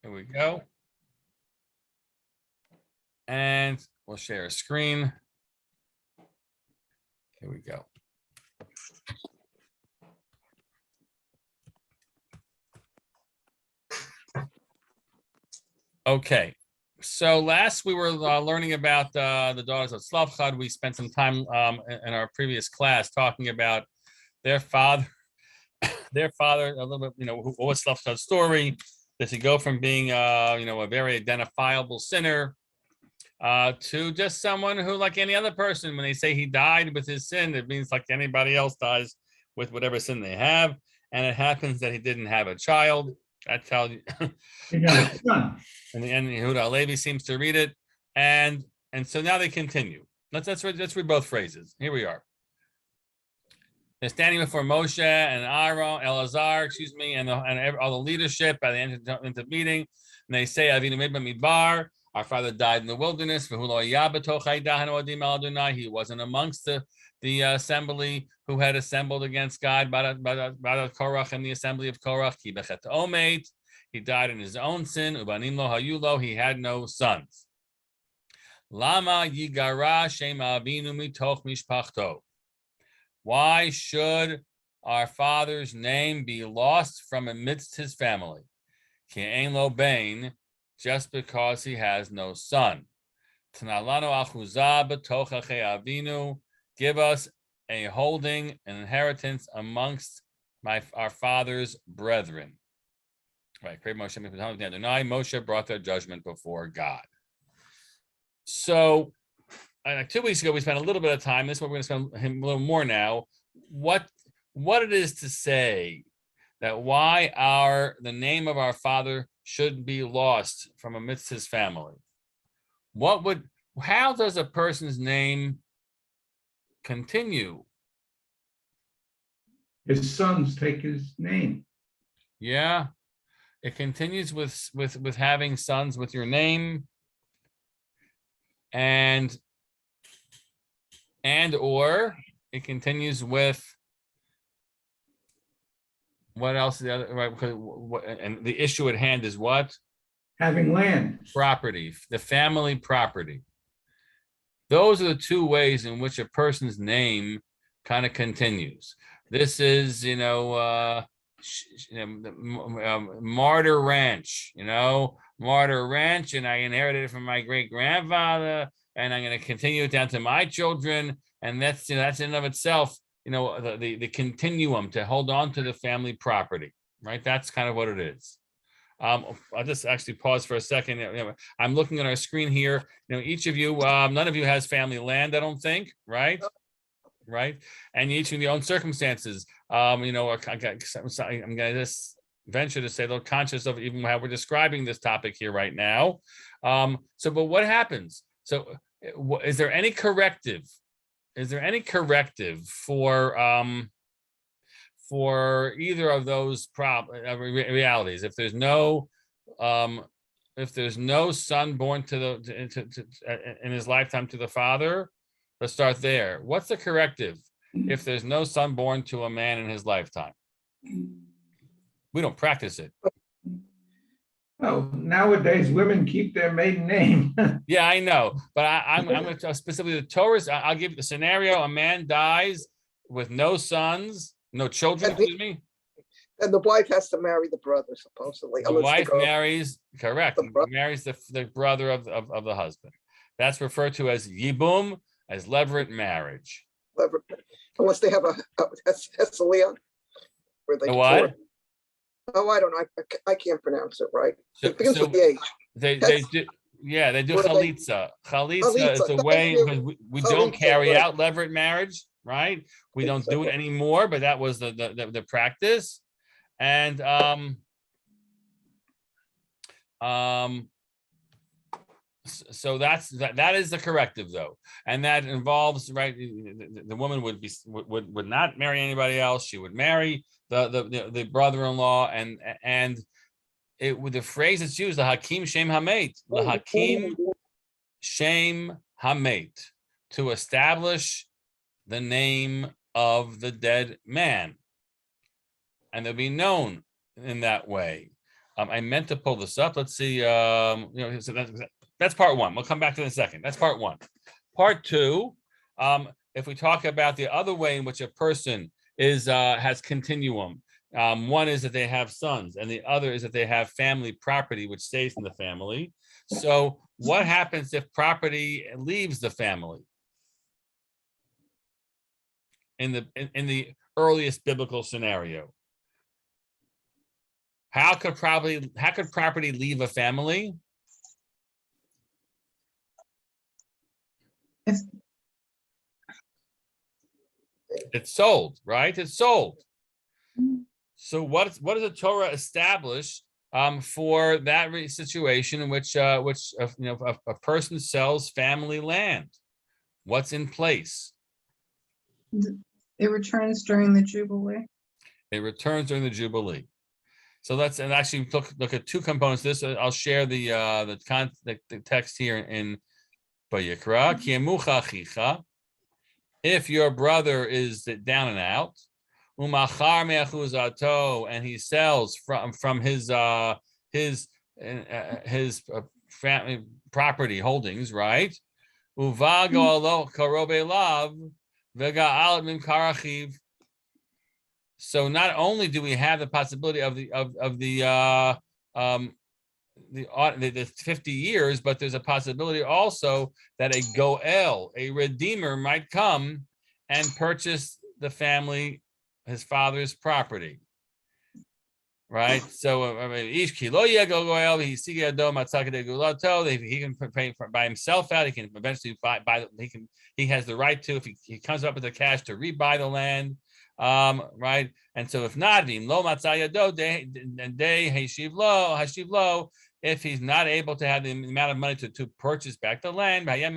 Here we go. And we'll share a screen. Here we go. Okay. So last we were learning about the daughters of Tzlofchod. We spent some time in our previous class talking about their father, a little bit, what was Tzlofchod's story? Does he go from being, a very identifiable sinner to just someone who, like any other person, when they say he died with his sin, it means like anybody else dies with whatever sin they have. And it happens that he didn't have a child. That's how He got a son. and the end, Yehuda Levi seems to read it, and so now they continue. Let's read both phrases. Here we are. They're standing before Moshe and Aaron, Elazar, and all the leadership by the end of the meeting, and they say, "Avinu midbar, our father died in the wilderness. He wasn't amongst the assembly who had assembled against God, Barat Korach, and the assembly of Korach. He died in his own sin. Ubanim lo hayulo. He had no sons. Lama yigara shema avinu mitoch mishpachto. Why should our father's name be lost from amidst his family? Ki ein lo bain, just because he has no son. Tanalano achuza b'toch achei avinu. Give us a holding, an inheritance amongst our father's brethren. Right, Moshe brought their judgment before God. So 2 weeks ago, we spent a little bit of time. This is what we're going to spend a little more now. What it is to say that why the name of our father should be lost from amidst his family. How does a person's name continue? His sons take his name. Yeah. It continues with having sons with your name, and or it continues with what else? The other right? And the issue at hand is what? Having land, property, the family property. Those are the two ways in which a person's name kind of continues. This is, Martyr Ranch, Martyr Ranch, and I inherited it from my great grandfather, and I'm going to continue it down to my children, and that's in and of itself, the continuum to hold on to the family property, right? That's kind of what it is. I'll just actually pause for a second. I'm looking at our screen here. Each of you, none of you has family land, I don't think, right? Right, and each in your own circumstances. I'm going to just venture to say, they're conscious of even how we're describing this topic here right now. But what happens? So, is there any corrective? Is there any corrective for either of those realities? If there's no son born in his lifetime to the father. Let's start there. What's the corrective if there's no son born to a man in his lifetime? We don't practice it. Well, nowadays women keep their maiden name. Yeah, I know, but I'm going to specifically the Torah's. I'll give you the scenario: a man dies with no sons, no children. Excuse me. And the wife has to marry the brother, supposedly. The wife marries, correct, marries the brother of the husband. That's referred to as yibum, as levirate marriage. Unless they have a Hesaliah. Where they what? Oh, I don't know. I can't pronounce it right. It begins with the H. They do. Yeah, they do chalitza. Chalitza is the way, because we don't carry out levirate marriage, right? We don't do it anymore, but that was the practice. And so that is the corrective, though, and that involves, right, the woman would not marry anybody else. She would marry the brother-in-law, and it with the phrase that's used, the hakim shem hamet, the hakim shem hamet, to establish the name of the dead man, and they'll be known in that way. I meant to pull this up. Let's see. So that's part one. We'll come back to it in a second. That's part one. Part two. If we talk about the other way in which a person has continuum, one is that they have sons, and the other is that they have family property which stays in the family. So, what happens if property leaves the family? In the earliest biblical scenario, how could property leave a family? It's sold, right? It's sold. So what does the Torah establish for that situation in which a person sells family land? What's in place? It returns during the Jubilee. It returns during the Jubilee. So let's actually look at two components. This I'll share the text here in Vayikra. Ki emucha achicha. If your brother is down and out, umachar me'achuzato, and he sells from his family property holdings, right? Uvago alo karobe lav vega'al min karachiv. So not only do we have the possibility of the 50 years, but there's a possibility also that a goel, a redeemer, might come and purchase the family, his father's property. Right? So he can pay buy himself out. He can eventually buy. He has the right to, if he comes up with the cash, to rebuy the land. Right, and so if not, if he's not able to have the amount of money to purchase back the land, then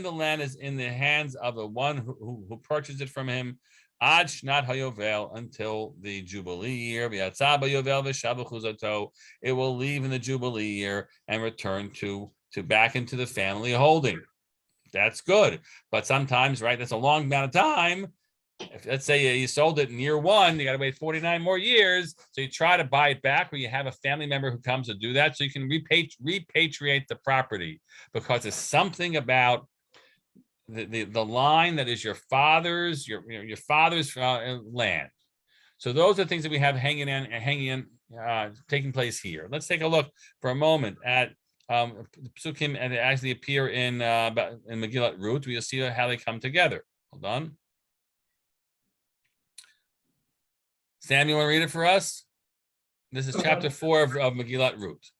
the land is in the hands of the one who purchased it from him, ad shnat hayovel, until the Jubilee year. It will leave in the Jubilee year and return to back into the family holding. That's good, but sometimes, right, that's a long amount of time. If, let's say you sold it in year one, you got to wait 49 more years. So you try to buy it back, where you have a family member who comes to do that, so you can repatriate the property, because there's something about the line that is your father's land. So those are things that we have taking place here. Let's take a look for a moment at psukim, and they actually appear in Megillat Ruth. We'll see how they come together. Hold on. Samuel, read it for us. This is chapter 4 of Megillat Ruth.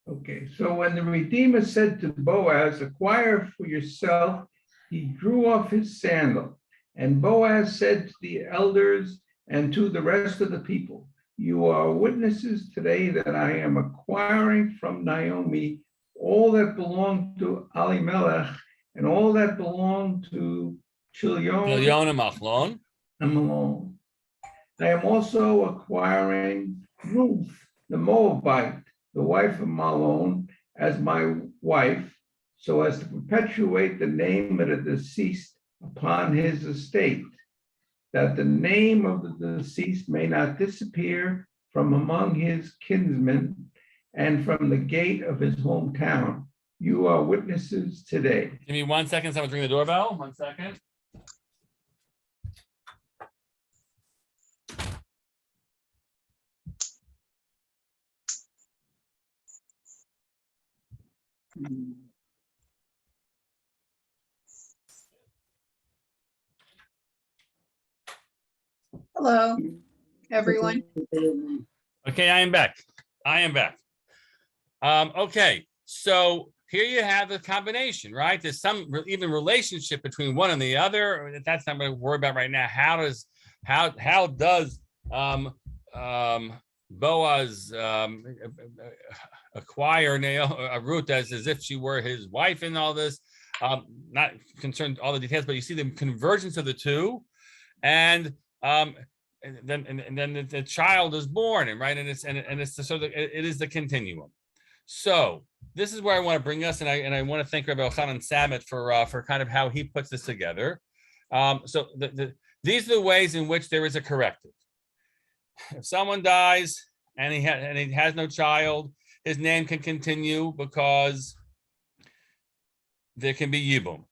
Okay, so when the Redeemer said to Boaz, "Acquire for yourself," he drew off his sandal. And Boaz said to the elders and to the rest of the people, "You are witnesses today that I am acquiring from Naomi all that belonged to Elimelech and all that belonged to Chilion and Machlon. I am also acquiring Ruth, the Moabite, the wife of Mahlon, as my wife, so as to perpetuate the name of the deceased upon his estate, that the name of the deceased may not disappear from among his kinsmen and from the gate of his hometown. You are witnesses today." Give me 1 second. Someone's ringing the doorbell. 1 second. Hello, everyone. Okay, I am back. Okay, so here you have the combination, right? There's some even relationship between one and the other. That's not going to worry about right now. How does Boaz acquire Ruth as if she were his wife and all this? Not concerned all the details, but you see the convergence of the two, and then the child is born, and right, and it's it is the continuum. So this is where I want to bring us, and I want to thank Rabbi Elchanan Samet for kind of how he puts this together. These are the ways in which there is a corrective. If someone dies and he has no child, his name can continue because there can be yibum.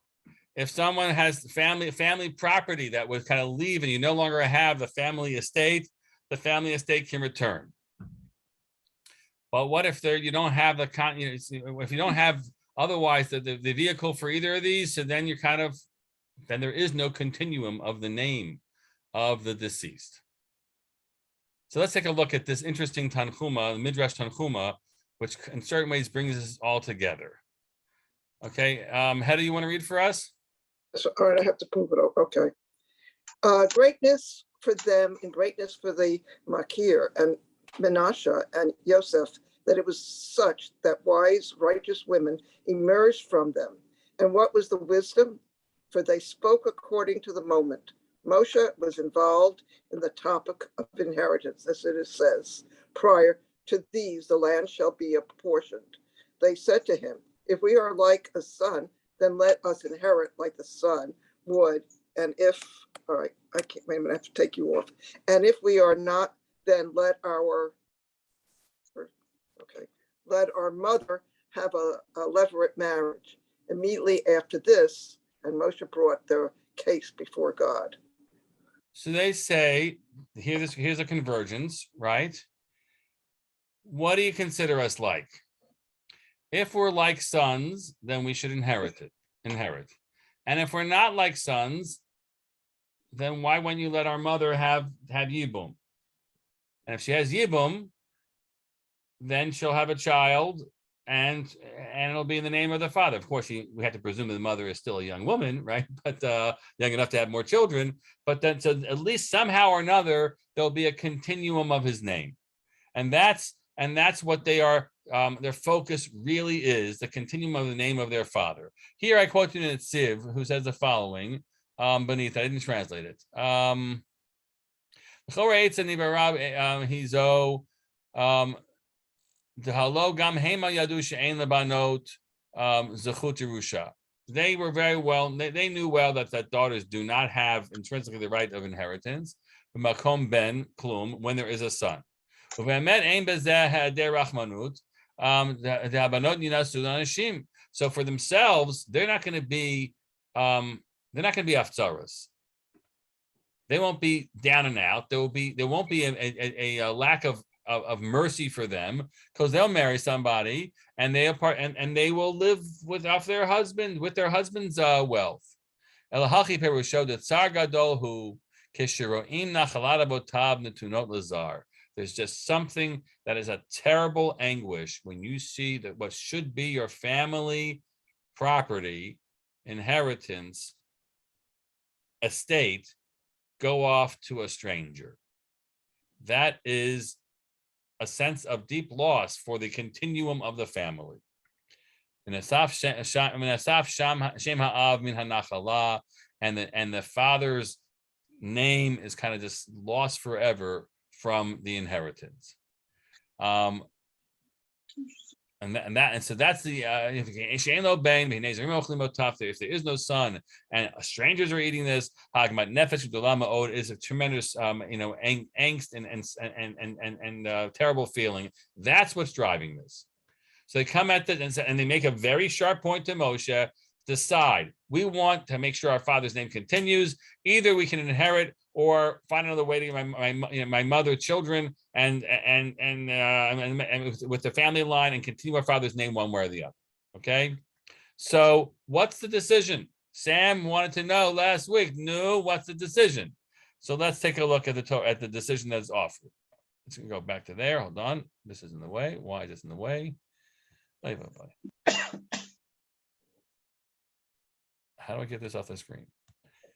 If someone has family property that would kind of leave and you no longer have the family estate can return. But what if you don't have if you don't have otherwise the vehicle for either of these, so then you're then there is no continuum of the name of the deceased. So let's take a look at this interesting Tanchuma, Midrash Tanchuma, which in certain ways brings us all together. Okay, Hedda, you want to read for us? So, all right, I have to prove it. Okay. Greatness for them and greatness for the Makir and Menashe and Yosef, that it was such that wise, righteous women emerged from them. And what was the wisdom? For they spoke according to the moment. Moshe was involved in the topic of inheritance, as it says, prior to these, the land shall be apportioned. They said to him, if we are like a son, then let us inherit like the son would. And if, all right, I can't, wait a minute, I have to take you off. And if we are not, then let our mother have a levirate marriage. Immediately after this, and Moshe brought their case before God. So they say, here's a convergence, right? What do you consider us like? If we're like sons, then we should inherit. And if we're not like sons, then why wouldn't you let our mother have yibum? And if she has yibum, then she'll have a child, and it'll be in the name of the father. Of course, we have to presume that the mother is still a young woman, right? But young enough to have more children. But then, so at least somehow or another, there'll be a continuum of his name, and that's what they are. Their focus really is the continuum of the name of their father. Here, I quote you in Tziv, who says the following. Beneath, I didn't translate it. They were very well, they knew well that daughters do not have intrinsically the right of inheritance. Makom ben klum, when there is a son. So for themselves, they're not going to be afzaras. They won't be down and out. There won't be a lack of mercy for them, because they'll marry somebody and they will live with their husband's wealth. Elahachi perusho that tsar gadol hu kishiroim nachalad abotav netunot lazar. There's just something that is a terrible anguish when you see that what should be your family property, inheritance, estate, go off to a stranger. That is a sense of deep loss for the continuum of the family. And the father's name is kind of just lost forever from the inheritance. And so that's the if there is no son and strangers are eating this, is a tremendous angst and terrible feeling. That's what's driving this. So they come at this and they make a very sharp point to Moshe. Decide, we want to make sure our father's name continues. Either we can inherit or find another way to get my mother, children, and with the family line and continue our father's name one way or the other. Okay, so what's the decision? Sam wanted to know last week. No, what's the decision? So let's take a look at the decision that's offered. Let's go back to there. Hold on, this is in the way. Why is this in the way? How do I get this off the screen?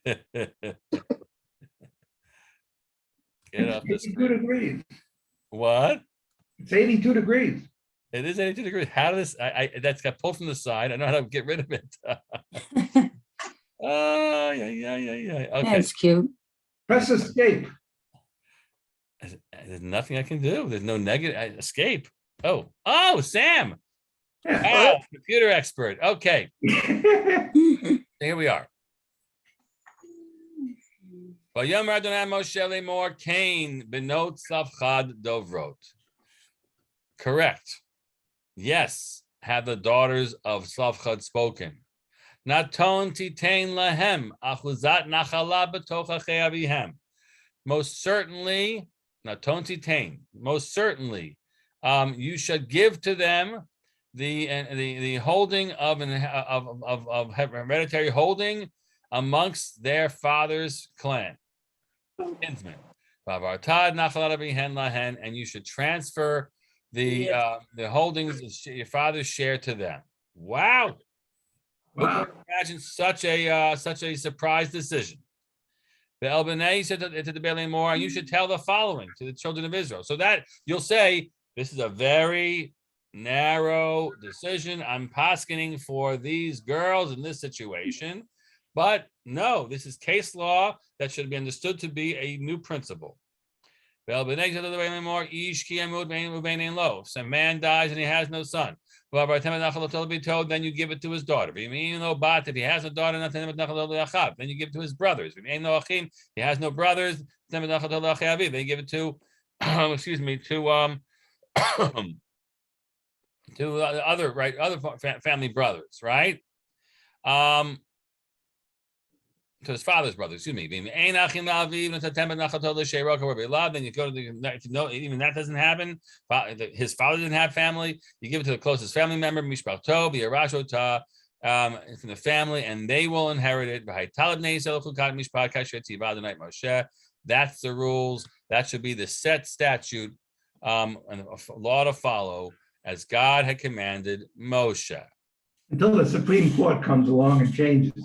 Get off the screen. 82 degrees. What? It's 82 degrees. It is 82 degrees. How does that's got pulled from the side? I know how to get rid of it. Oh, yeah. Okay. That's cute. Press escape. There's nothing I can do. There's no negative escape. Oh, Sam. Yeah. Wow, computer expert. Okay. Here we are. Vayom Adonai Moshe lemor Cain benot Tzlofchod dovrot. Correct. Yes, have the daughters of Tzlofchod spoken. Naton titain lahem achuzat nachala b'toch achei avihem. Most certainly, naton titain. Most certainly, you should give to them the holding of hereditary holding amongst their father's clan, kinsmen. And you should transfer the holdings, your father's share, to them. Wow. Who Wow. could imagine such a surprise decision? The El B'nai said to the B'nai More, and you should tell the following to the children of Israel. So that you'll say, this is a very narrow decision. I'm paskening for these girls in this situation. But no, this is case law that should be understood to be a new principle. If a man dies and he has no son, then you give it to his daughter. If he has a daughter, then you give it to his brothers. If he has no brothers, then you give it to, excuse me, to other family brothers, right? To his father's brother, excuse me. Then you go to even that doesn't happen. His father didn't have family. You give it to the closest family member, from the family, and they will inherit it. That's the rules. That should be the set statute and a law to follow as God had commanded Moshe. Until the Supreme Court comes along and changes it.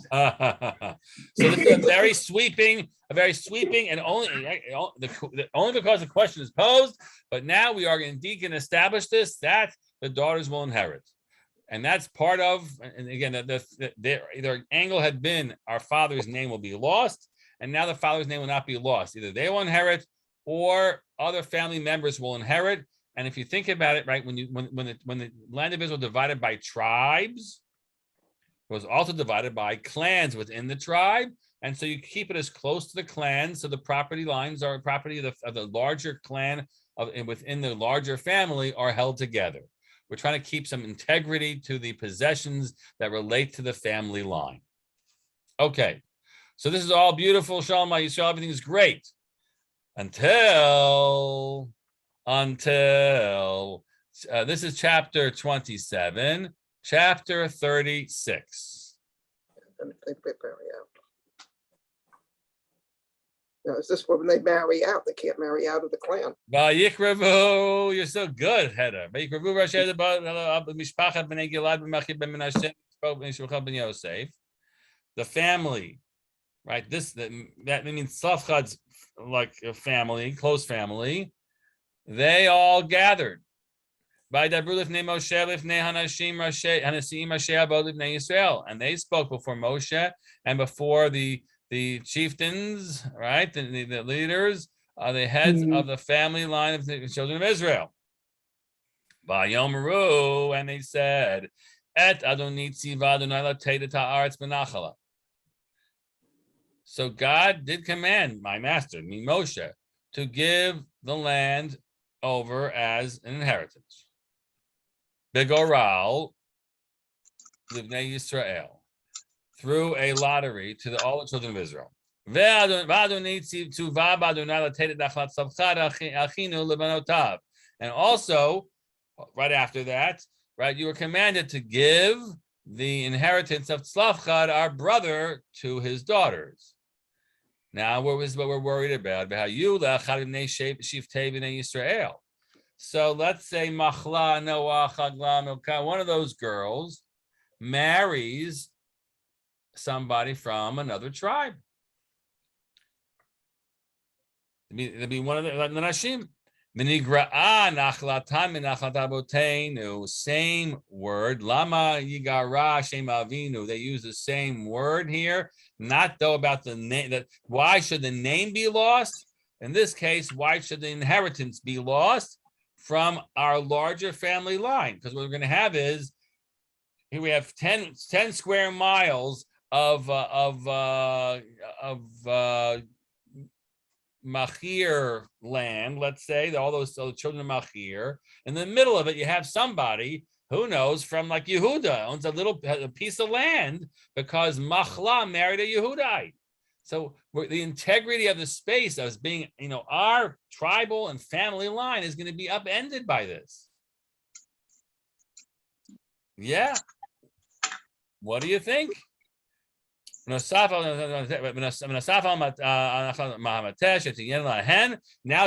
So this is a very sweeping, and only because the question is posed. But now we are indeed going to establish this, that the daughters will inherit, and that's part of. And again, their angle had been our father's name will be lost, and now the father's name will not be lost. Either they will inherit, or other family members will inherit. And if you think about it, right, when the land of Israel divided by tribes, it was also divided by clans within the tribe, and so you keep it as close to the clans, so the property lines are property of the larger clan within the larger family are held together. We're trying to keep some integrity to the possessions that relate to the family line. Okay, so this is all beautiful, Shalom Yisrael, everything is great until this is chapter 27, chapter 36. They marry out. Now, is this when they marry out? They can't marry out of the clan. Vayikrevu, you're so good, Hedda. Vayikrevu Rashi Mishpachat B'nei Gilad B'Machir Ben Menashe Mishpachat Ben Yosef. The family, right? That means Tzlofchod's like a family, close family. They all gathered. And they spoke before Moshe and before the chieftains, right? The leaders, the heads of the family line of the children of Israel. And they said, so God did command my master, me Moshe, to give the land over as an inheritance. Begoral, Livnei Yisrael, through a lottery to all the children of Israel. And also, right after that, right, you were commanded to give the inheritance of Tzlofchod, our brother, to his daughters. Now, what we're worried about? So let's say Machla, Noah, Chagla, Milka, one of those girls marries somebody from another tribe. It'd be one of the Nashim. Same word. Lama Yigara Shem Avinu. They use the same word here. Not though about the name. That why should the name be lost? In this case, why should the inheritance be lost from our larger family line? Because what we're going to have is here we have 10 square miles of Machir land, let's say, all those children of Machir. In the middle of it, you have somebody, who knows, from like Yehuda, owns a piece of land because Machla married a Yehudite. So the integrity of the space as being, our tribal and family line is going to be upended by this. Yeah. What do you think? Now there'll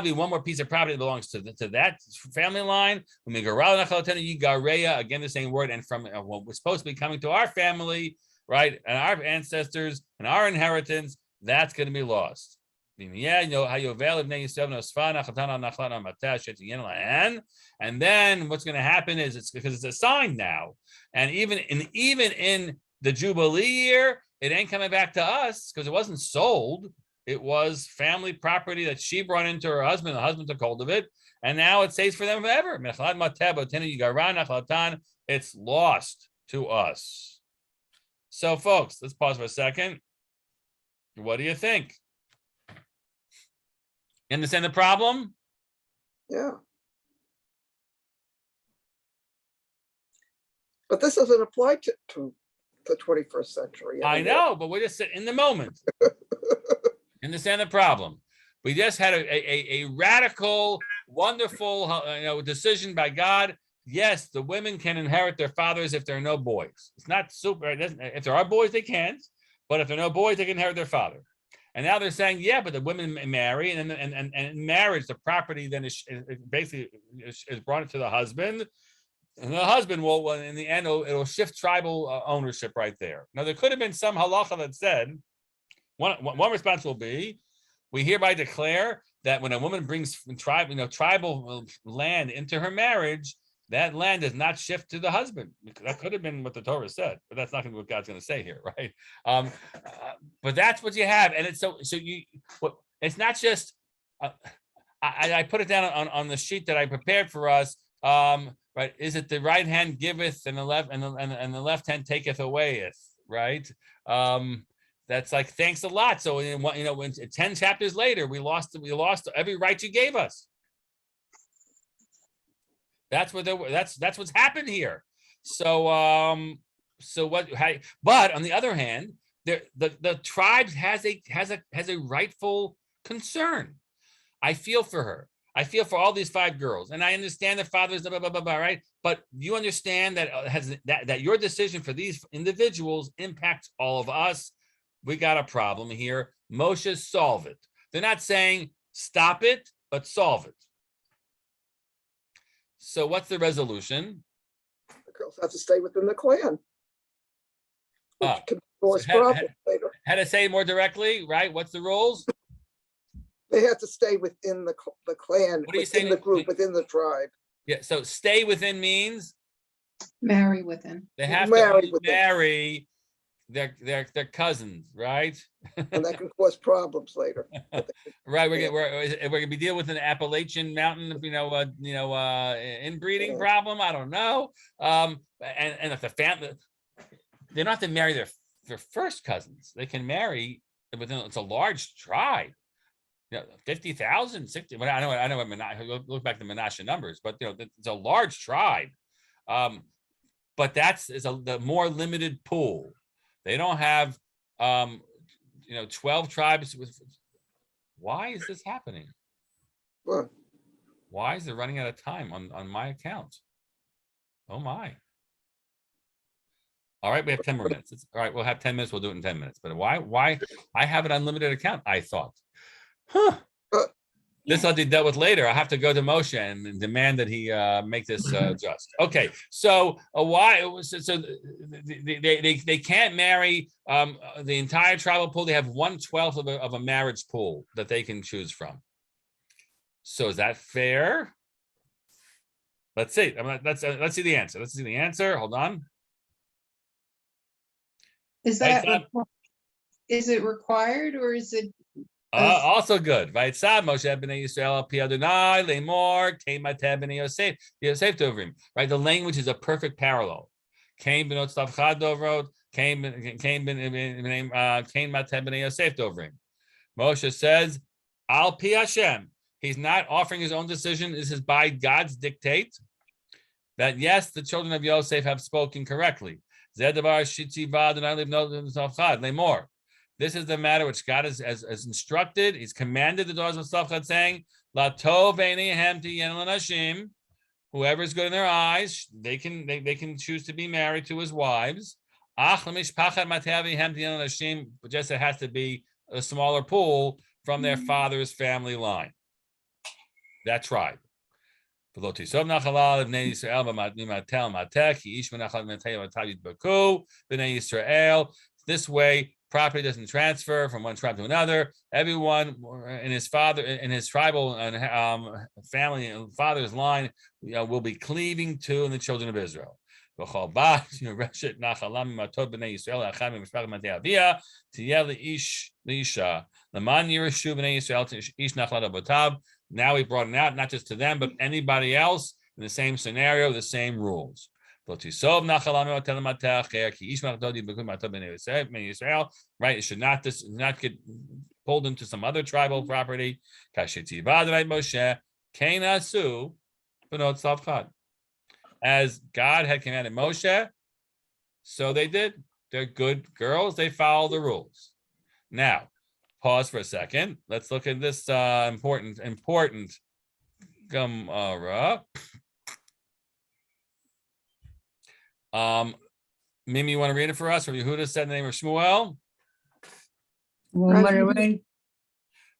be one more piece of property that belongs to that family line. Again, the same word, and from what was supposed to be coming to our family, right, and our ancestors and our inheritance, that's going to be lost. And then what's going to happen is it's because it's assigned now, and even in the Jubilee year, it ain't coming back to us because it wasn't sold. It was family property that she brought into her husband. The husband took hold of it, and now it stays for them forever. It's lost to us. So, folks, let's pause for a second. What do you think? You understand the problem? Yeah. But this doesn't apply to the 21st century. I know, but we're just in the moment. Understand the problem? We just had a radical, wonderful, decision by God. Yes, the women can inherit their fathers if there are no boys. It's not super. If there are boys, they can't. But if there are no boys, they can inherit their father. And now they're saying, yeah, but the women marry, and in marriage, the property then is basically brought to the husband. And the husband will, in the end, it'll shift tribal ownership right there. Now, there could have been some halacha that said, one response will be, we hereby declare that when a woman brings tribal land into her marriage, that land does not shift to the husband. That could have been what the Torah said, but that's not going to be what God's going to say here, right? But that's what you have, and it's it's not just. I put it down on the sheet that I prepared for us. Right? Is it the right hand giveth and the left hand taketh awayeth? Right? That's like thanks a lot. So when 10 chapters later, we lost every right you gave us. That's what's happened here. So but on the other hand, the tribes has a rightful concern. I feel for her. I feel for all these 5 girls, and I understand the fathers, blah, blah, blah, blah, right? But you understand that your decision for these individuals impacts all of us. We got a problem here. Moshe, solve it. They're not saying stop it, but solve it. So what's the resolution? The girls have to stay within the clan. Which can cause problems later. How to say it more directly, right? What's the rules? They have to stay within the clan, What are you within saying? the group, within the tribe. Yeah, so stay within means Marry within. they have Marry to within. marry their cousins, right? And that can cause problems later. Right, we're gonna be dealing with an Appalachian Mountain, inbreeding problem. I don't know. And if the family, they don't have to marry their first cousins. They can marry within. It's a large tribe. 50,000, 60. Well, I know. What look back at the Menashe numbers, but it's a large tribe. But the more limited pool. They don't have 12 tribes with. Why is this happening? What? Why is it running out of time on my account? Oh my. All right, we have 10 more minutes. All right, we'll have 10 minutes. We'll do it in 10 minutes. But why? I have an unlimited account, I thought. Huh. This will be dealt with later. I have to go to Moshe and demand that he make this just. Okay, so why? So they can't marry the entire tribal pool. They have 1/12 of a marriage pool that they can choose from. So is that fair? Let's see. Let's see the answer. Let's see the answer. Hold on. Is it required or is it? Also good. Vayitzav Moshe b'nei Yisrael al pi Adonai lemor kein mateh b'nei Yosef tovrim. Right, the language is a perfect parallel. Kein b'not Tzlofchod dovrot, kein mateh b'nei Yosef tovrim. Moshe says, Al pi Hashem. He's not offering his own decision. This is by God's dictate that yes, the children of Yosef have spoken correctly. This is the matter which God has instructed. He's commanded the daughters of Tzlofchod, saying, "La tov einehem tiyen l'nashim." Whoever is good in their eyes, they can choose to be married to his wives. But just it has to be a smaller pool from their father's family line. That tribe. This way, property doesn't transfer from one tribe to another. Everyone in his tribal and family and father's line will be cleaving to in the children of Israel. Now we brought it out, not just to them, but anybody else in the same scenario, the same rules. Right? It should not get pulled into some other tribal property. As God had commanded Moshe, so they did. They're good girls. They follow the rules. Now, pause for a second. Let's look at this important Gemara. Mimi, you want to read it for us? Or Yehuda said in the name of Shmuel.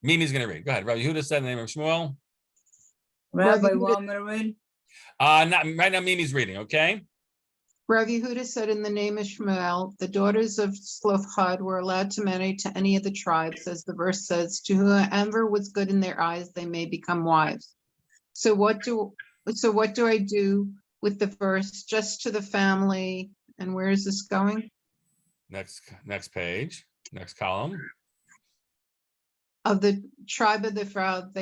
Mimi's going to read. Go ahead. Rabbi Yehuda said in the name of Shmuel. Rabbi, want me to read? Not right now. Mimi's reading. Okay. Rav Yehuda said in the name of Shmuel, the daughters of Tzlofchod were allowed to marry to any of the tribes, as the verse says, to whoever was good in their eyes, they may become wives. So what do I do with the verse, just to the family? And where is this going? Next page, next column. Of the tribe of the Ephraim,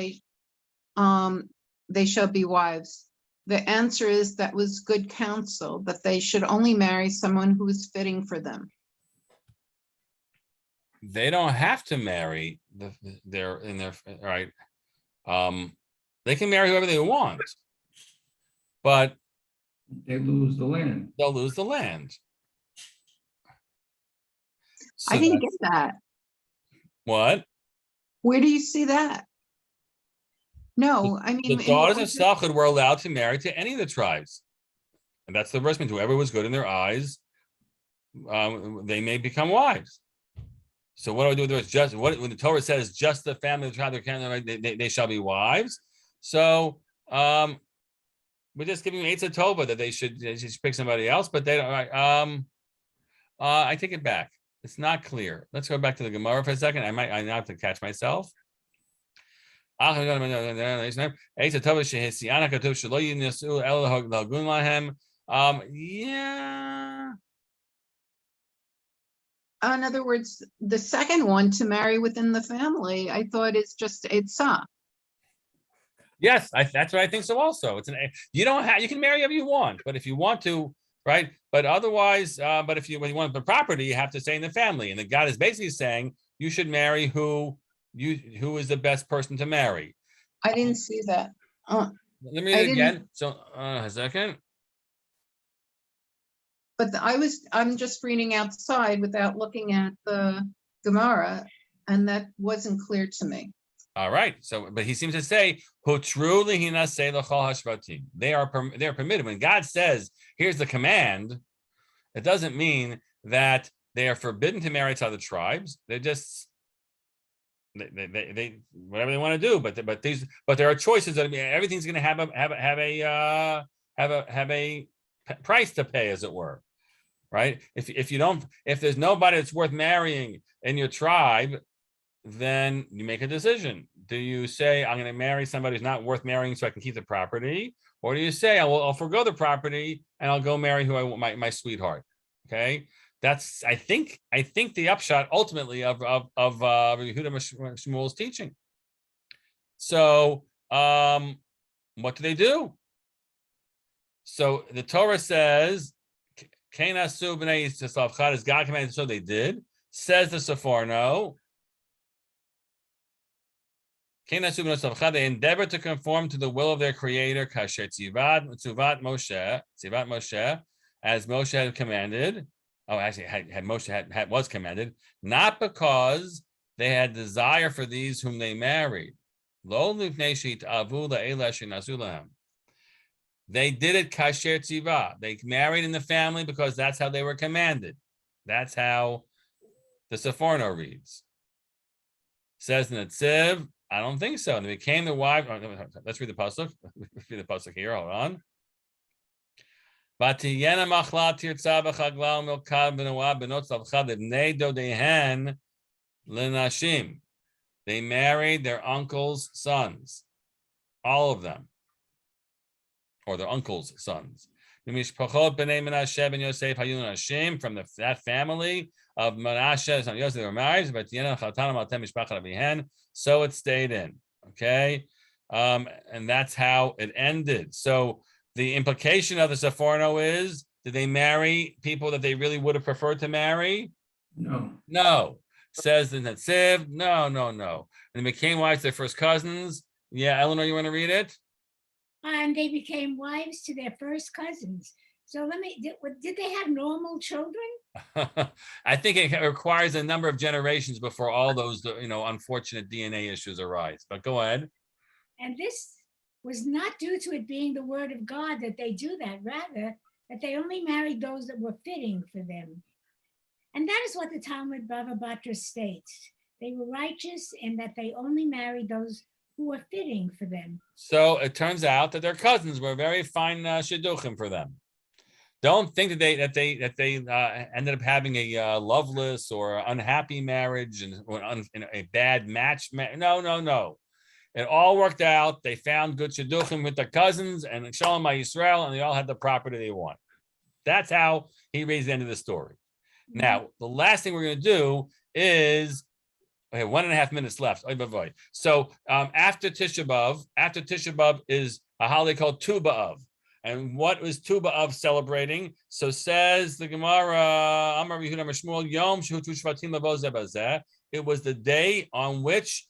they shall be wives. The answer is that was good counsel, that they should only marry someone who is fitting for them. They don't have to marry right. They can marry whoever they want, but They lose the land. they'll lose the land. So I didn't get that. What? Where do you see that? No, I mean, The daughters of Tzlofchod were allowed to marry to any of the tribes, and that's the verse means whoever was good in their eyes, they may become wives. So what do I do with the verse? Just when the Torah says just the family of the tribe they shall be wives. So we're just giving Eitzah Tova that they should pick somebody else, but they don't. I take it back. It's not clear. Let's go back to the Gemara for a second. I have to catch myself. Yeah. In other words, the second one, to marry within the family, I thought is just Eitzah. Yes, that's what I think so. Also, you can marry whoever you want, but if you want to, right? But otherwise, but when you want the property, you have to stay in the family. And the God is basically saying you should marry who is the best person to marry. I didn't see that. Let me read it again. So a second. But I'm just reading outside without looking at the Gemara, and that wasn't clear to me. All right. So, but he seems to say, "Who truly he not say l'chol hashvatim." They are permitted. When God says, "Here's the command," it doesn't mean that they are forbidden to marry to other tribes. They're just they whatever they want to do. But there are choices that everything's going to have a price to pay, as it were, right? If there's nobody that's worth marrying in your tribe, then you make a decision. Do you say, I'm going to marry somebody who's not worth marrying so I can keep the property? Or do you say, I'll forgo the property and I'll go marry who I want, my sweetheart? Okay. That's, I think the upshot ultimately of Yehuda Shmuel's teaching. So what do? So the Torah says, Kenasu b'nei Tzlofchod, as God commanded, so they did. Says the Seforno, They endeavored to conform to the will of their creator, Tzuvat Moshe, as Moshe had commanded. Oh, actually, Moshe was commanded, not because they had desire for these whom they married. They did it kasher tziva. They married in the family because that's how they were commanded. That's how the Seforno reads. Says in the Tziv, I don't think so. And they became the wife. Let's read the pasuk. Let's read the pasuk here. Hold on. Vatiyena machla tirtza v'chagla milkad b'noah b'not tzlofchod ibnei dodeihen lenashim. They married their uncle's sons, all of them, or their uncle's sons. From that family of Menashe, son Yosef, they were married, but so it stayed in. Okay, and that's how it ended. So the implication of the Seforno is: did they marry people that they really would have preferred to marry? No. No. Says the Netziv, no. And they became wives to their first cousins. Yeah, Eleanor, you want to read it? And they became wives to their first cousins. So did they have normal children? I think it requires a number of generations before all those, unfortunate DNA issues arise. But go ahead. And this was not due to it being the word of God that they do that, rather that they only married those that were fitting for them. And that is what the Talmud Bava Batra states. They were righteous in that they only married those who were fitting for them. So it turns out that their cousins were very fine shidduchim for them. Don't think that they ended up having a loveless or unhappy marriage and a bad match. No. It all worked out. They found good shidduchim with their cousins and Shalom Yisrael, and they all had the property they want. That's how he reads the end of the story. Now, the last thing we're going to do is, okay, 1.5 minutes left. So after Tisha B'Av is a holiday called Tu B'Av. And what was Tu B'Av celebrating? So says the Gemara, Amar Yehuda Amar Shmuel, Yom Shehutu Shvatim Lavo Zeh B'Zeh. It was the day on which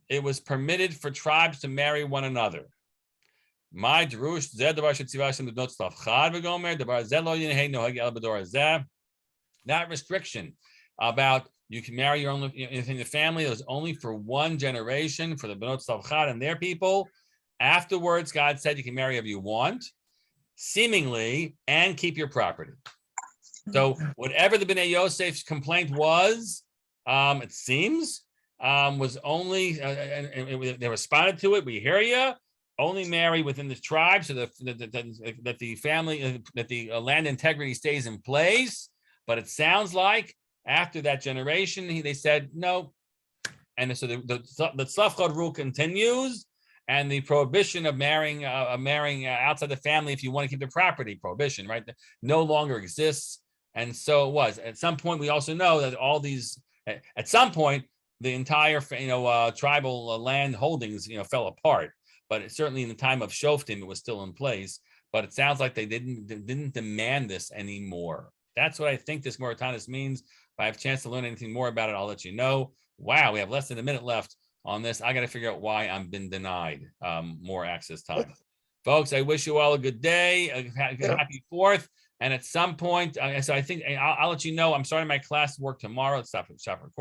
it was permitted for tribes to marry one another. My Drush Zeh Davar Shetzivashim L'Bnot Tzlofchod V'Gomer Davar Zeh Lo Yinehei Noheg El B'Dor Zeh. That restriction about you can marry your own in the family is only for one generation for the Bnot Tzlofchod and their people. Afterwards, God said you can marry if you want, seemingly, and keep your property. So whatever the Bnei Yosef's complaint was, it seems, was only, and they responded to it. We hear you. Only marry within the tribe, so that the family, that the land integrity stays in place. But it sounds like after that generation, they said no, and so the Tzlofchod rule continues, and the prohibition of marrying outside the family if you want to keep the property prohibition, right, no longer exists. And so it was. At some point, we also know that all these, at some point, the entire tribal land holdings fell apart. But certainly in the time of Shoftim, it was still in place. But it sounds like they didn't demand this anymore. That's what I think this Moritanis means. If I have a chance to learn anything more about it, I'll let you know. Wow, we have less than a minute left on this. I got to figure out why I've been denied more access time. Folks, I wish you all a good day, a happy 4th. And at some point, so I think I'll let you know. I'm starting my class work tomorrow. Let's stop recording.